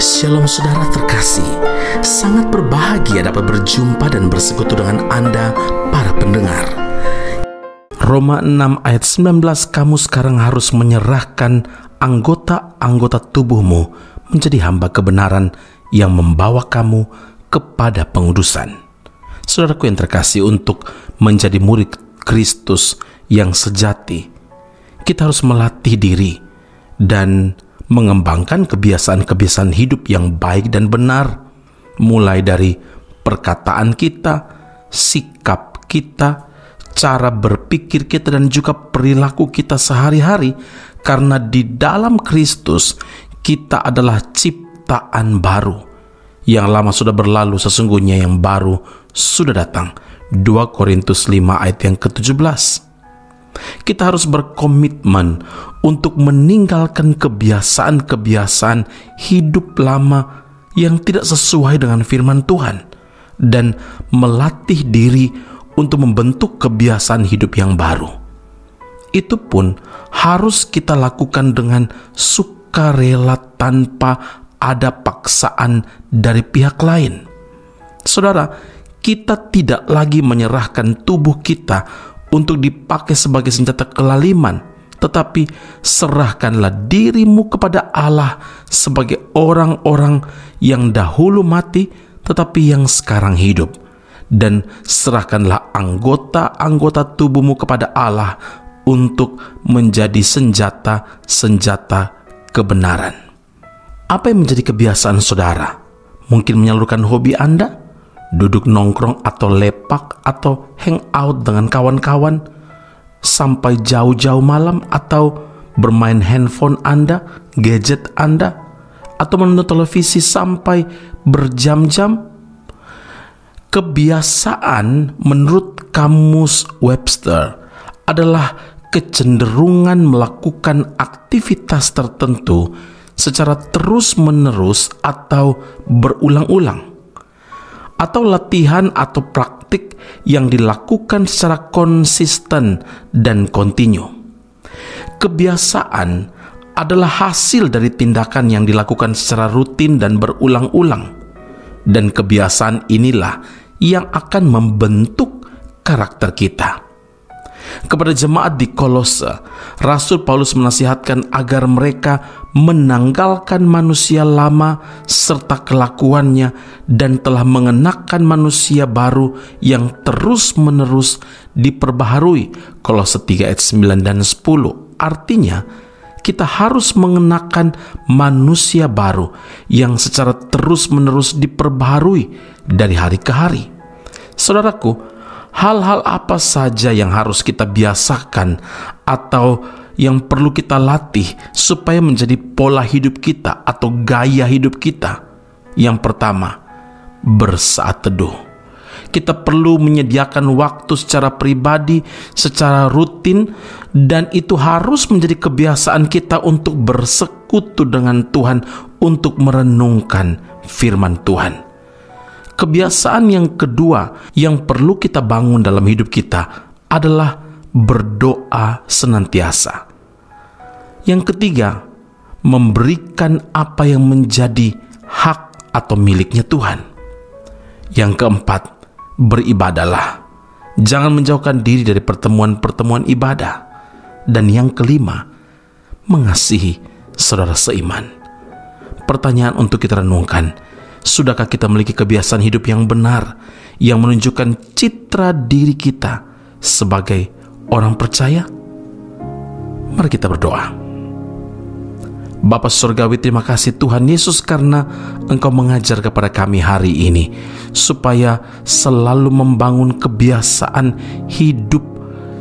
Shalom saudara terkasih, sangat berbahagia dapat berjumpa dan bersekutu dengan Anda para pendengar. Roma 6 ayat 19, kamu sekarang harus menyerahkan anggota-anggota tubuhmu menjadi hamba kebenaran yang membawa kamu kepada pengudusan. Saudaraku yang terkasih, untuk menjadi murid Kristus yang sejati, kita harus melatih diri dan mengembangkan kebiasaan-kebiasaan hidup yang baik dan benar, mulai dari perkataan kita, sikap kita, cara berpikir kita, dan juga perilaku kita sehari-hari. Karena di dalam Kristus kita adalah ciptaan baru. Yang lama sudah berlalu, sesungguhnya yang baru sudah datang. 2 Korintus 5 ayat yang ke-17. Kita harus berkomitmen untuk meninggalkan kebiasaan-kebiasaan hidup lama yang tidak sesuai dengan firman Tuhan, dan melatih diri untuk membentuk kebiasaan hidup yang baru. Itu pun harus kita lakukan dengan sukarela tanpa ada paksaan dari pihak lain. Saudara, kita tidak lagi menyerahkan tubuh kita untuk dipakai sebagai senjata kelaliman, tetapi serahkanlah dirimu kepada Allah sebagai orang-orang yang dahulu mati tetapi yang sekarang hidup, dan serahkanlah anggota-anggota tubuhmu kepada Allah untuk menjadi senjata-senjata kebenaran. Apa yang menjadi kebiasaan saudara? Mungkin menyalurkan hobi Anda, duduk nongkrong atau lepak atau hangout dengan kawan-kawan sampai jauh-jauh malam, atau bermain handphone Anda, gadget Anda, atau menonton televisi sampai berjam-jam. Kebiasaan menurut Kamus Webster adalah kecenderungan melakukan aktivitas tertentu secara terus-menerus atau berulang-ulang, atau latihan atau praktik yang dilakukan secara konsisten dan kontinu. Kebiasaan adalah hasil dari tindakan yang dilakukan secara rutin dan berulang-ulang, dan kebiasaan inilah yang akan membentuk karakter kita. Kepada jemaat di Kolose, Rasul Paulus menasihatkan agar mereka menanggalkan manusia lama serta kelakuannya, dan telah mengenakan manusia baru yang terus-menerus diperbaharui. Kolose 3 ayat 9 dan 10. Artinya, kita harus mengenakan manusia baru yang secara terus-menerus diperbaharui dari hari ke hari. Saudaraku, hal-hal apa saja yang harus kita biasakan atau yang perlu kita latih supaya menjadi pola hidup kita atau gaya hidup kita? Yang pertama, bersaat teduh. Kita perlu menyediakan waktu secara pribadi, secara rutin, dan itu harus menjadi kebiasaan kita untuk bersekutu dengan Tuhan, untuk merenungkan firman Tuhan. Kebiasaan yang kedua yang perlu kita bangun dalam hidup kita adalah berdoa senantiasa. Yang ketiga, memberikan apa yang menjadi hak atau miliknya Tuhan. Yang keempat, beribadahlah. Jangan menjauhkan diri dari pertemuan-pertemuan ibadah. Dan yang kelima, mengasihi saudara seiman. Pertanyaan untuk kita renungkan, sudahkah kita memiliki kebiasaan hidup yang benar, yang menunjukkan citra diri kita sebagai orang percaya? Mari kita berdoa. Bapa Surgawi, terima kasih Tuhan Yesus karena Engkau mengajar kepada kami hari ini supaya selalu membangun kebiasaan hidup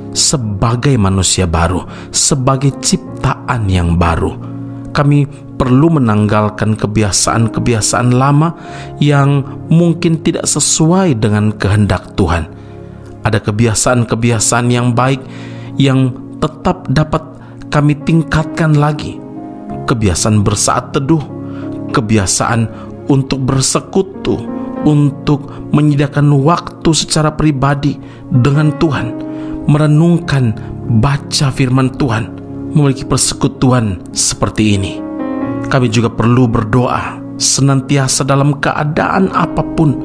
sebagai manusia baru, sebagai ciptaan yang baru. Kami perlu menanggalkan kebiasaan-kebiasaan lama yang mungkin tidak sesuai dengan kehendak Tuhan. Ada kebiasaan-kebiasaan yang baik yang tetap dapat kami tingkatkan lagi. Kebiasaan bersaat teduh, kebiasaan untuk bersekutu, untuk menyediakan waktu secara pribadi dengan Tuhan, merenungkan, baca firman Tuhan, memiliki persekutuan seperti ini. Kami juga perlu berdoa senantiasa dalam keadaan apapun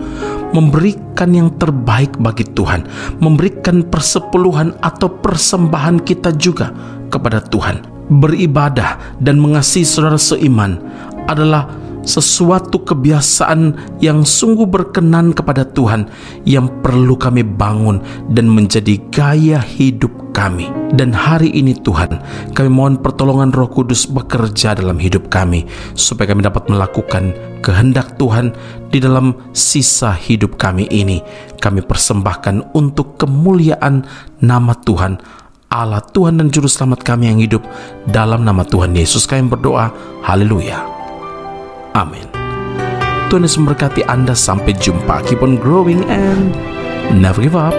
memberikan yang terbaik bagi Tuhan, memberikan persepuluhan atau persembahan kita juga kepada Tuhan. Beribadah dan mengasihi saudara seiman adalah sesuatu kebiasaan yang sungguh berkenan kepada Tuhan, yang perlu kami bangun dan menjadi gaya hidup kami. Dan hari ini Tuhan, kami mohon pertolongan Roh Kudus bekerja dalam hidup kami, supaya kami dapat melakukan kehendak Tuhan di dalam sisa hidup kami ini. Kami persembahkan untuk kemuliaan nama Tuhan, Allah Tuhan dan Juru Selamat kami yang hidup. Dalam nama Tuhan Yesus kami berdoa. Haleluya. Amin. Tuhan Yesus memberkati Anda. Sampai jumpa. Keep on growing and never give up.